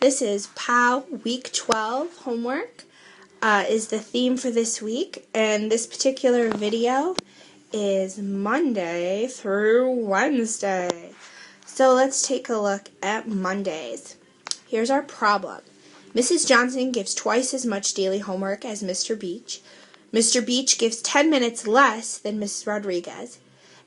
This is POW Week 12 homework is the theme for this week, and this particular video is Monday through Wednesday. So let's take a look at Mondays. Here's our problem. Mrs. Johnson gives twice as much daily homework as Mr. Beach. Mr. Beach gives 10 minutes less than Mrs. Rodriguez.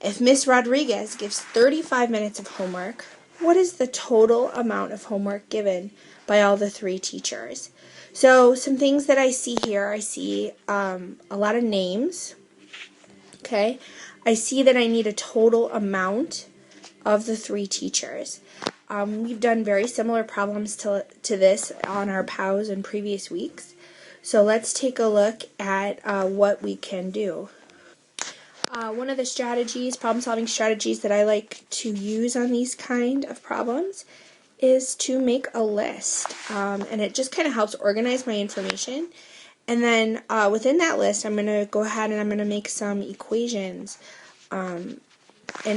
If Miss Rodriguez gives 35 minutes of homework, what is the total amount of homework given by all the three teachers? So some things that I see here, I see a lot of names. Okay, I see that I need a total amount of the three teachers. We've done very similar problems to this on our POWs in previous weeks. So let's take a look at what we can do. One of the problem-solving strategies that I like to use on these kind of problems is to make a list. And it just kind of helps organize my information. And then within that list, I'm going to go ahead and I'm going to make some equations and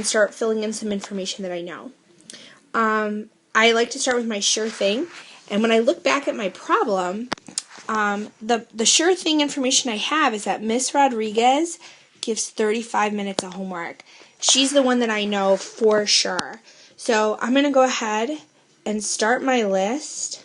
start filling in some information that I know. I like to start with my sure thing. And when I look back at my problem, the sure thing information I have is that Miss Rodriguez gives 35 minutes of homework. She's the one that I know for sure. So I'm going to go ahead and start my list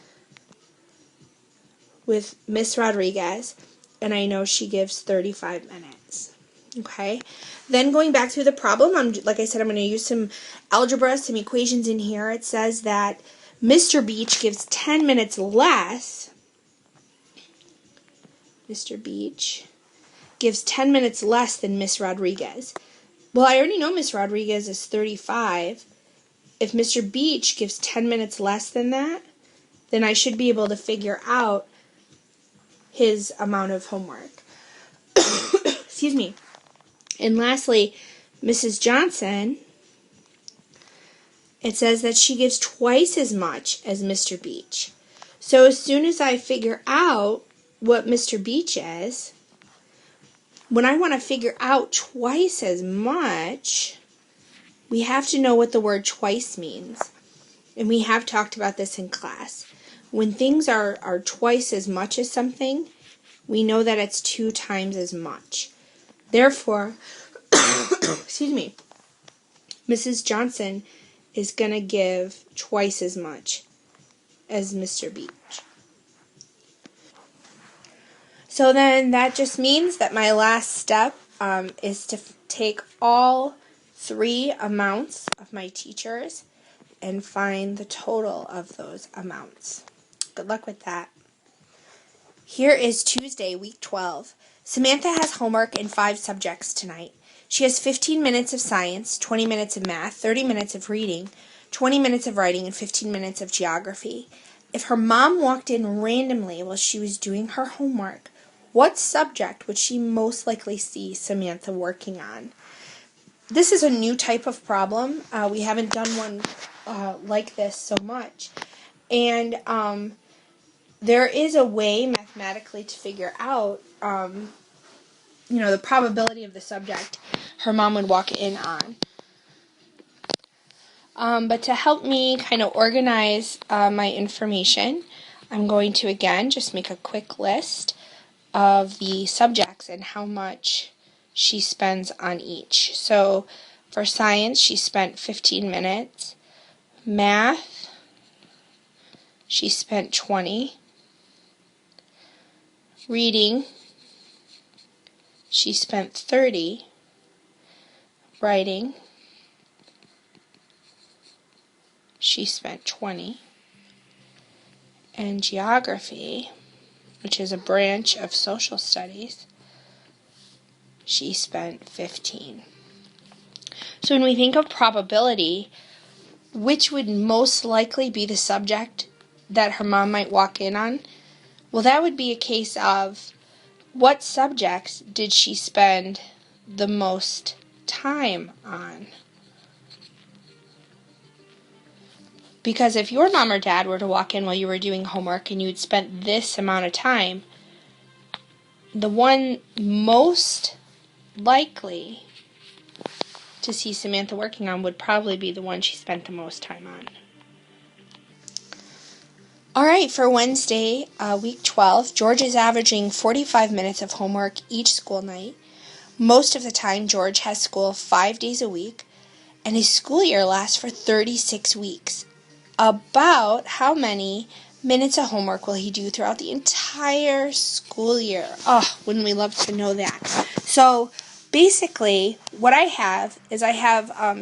with Miss Rodriguez, and I know she gives 35 minutes. Okay? Then going back through the problem, like I said, I'm going to use some algebra, some equations in here. It says that Mr. Beach gives 10 minutes less. Mr. Beach gives 10 minutes less than Miss Rodriguez. Well, I already know Miss Rodriguez is 35. If Mr. Beach gives 10 minutes less than that, then I should be able to figure out his amount of homework. Excuse me. And lastly, Mrs. Johnson, it says that she gives twice as much as Mr. Beach. So as soon as I figure out what Mr. Beach is, when I want to figure out twice as much, we have to know what the word twice means. And we have talked about this in class. When things are twice as much as something, we know that it's 2 times as much. Therefore, excuse me, Mrs. Johnson is going to give twice as much as Mr. Beach. So then that just means that my last step is to take all 3 amounts of my teachers and find the total of those amounts. Good luck with that. Here is Tuesday, week 12. Samantha has homework in 5 subjects tonight. She has 15 minutes of science, 20 minutes of math, 30 minutes of reading, 20 minutes of writing, and 15 minutes of geography. If her mom walked in randomly while she was doing her homework, what subject would she most likely see Samantha working on? This is a new type of problem. We haven't done one like this so much. And there is a way mathematically to figure out, the probability of the subject her mom would walk in on. But to help me kind of organize my information, I'm going to, again, just make a quick list of the subjects and how much she spends on each. So for science, she spent 15 minutes. Math, she spent 20. Reading, she spent 30. Writing, she spent 20. And geography, which is a branch of social studies, she spent 15. So when we think of probability, which would most likely be the subject that her mom might walk in on? Well, that would be a case of what subjects did she spend the most time on? Because if your mom or dad were to walk in while you were doing homework and you had spent this amount of time, the one most likely to see Samantha working on would probably be the one she spent the most time on. All right, for Wednesday, week 12, George is averaging 45 minutes of homework each school night. Most of the time, George has school 5 days a week, and his school year lasts for 36 weeks. About how many minutes of homework will he do throughout the entire school year? Oh, wouldn't we love to know that? So, basically, what I have is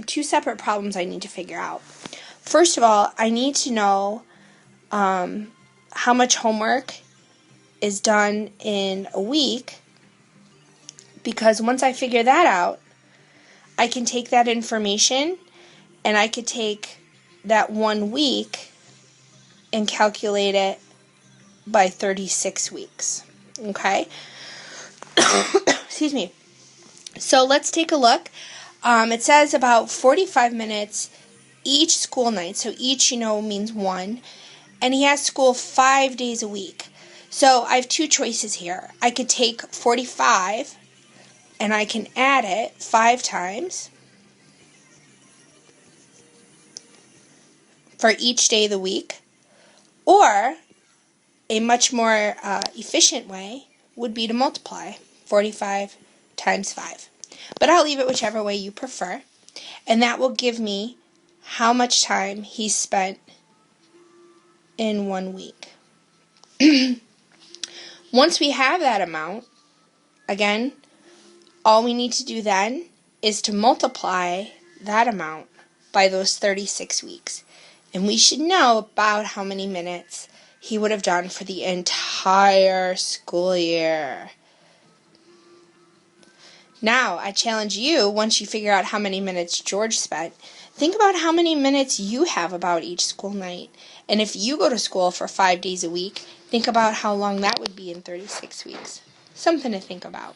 two separate problems I need to figure out. First of all, I need to know how much homework is done in a week, because once I figure that out, I can take that information and I could take that 1 week and calculate it by 36 weeks. Okay? Excuse me. So let's take a look. It says about 45 minutes each school night. So each, means 1. And he has school 5 days a week. So I have two choices here. I could take 45 and I can add it 5 times for each day of the week. Or a much more efficient way would be to multiply 45 times 5. But I'll leave it whichever way you prefer. And that will give me how much time he spent in 1 week. Once we have that amount, again, all we need to do then is to multiply that amount by those 36 weeks. And we should know about how many minutes he would have done for the entire school year. Now, I challenge you, once you figure out how many minutes George spent, think about how many minutes you have about each school night. And if you go to school for 5 days a week, think about how long that would be in 36 weeks. Something to think about.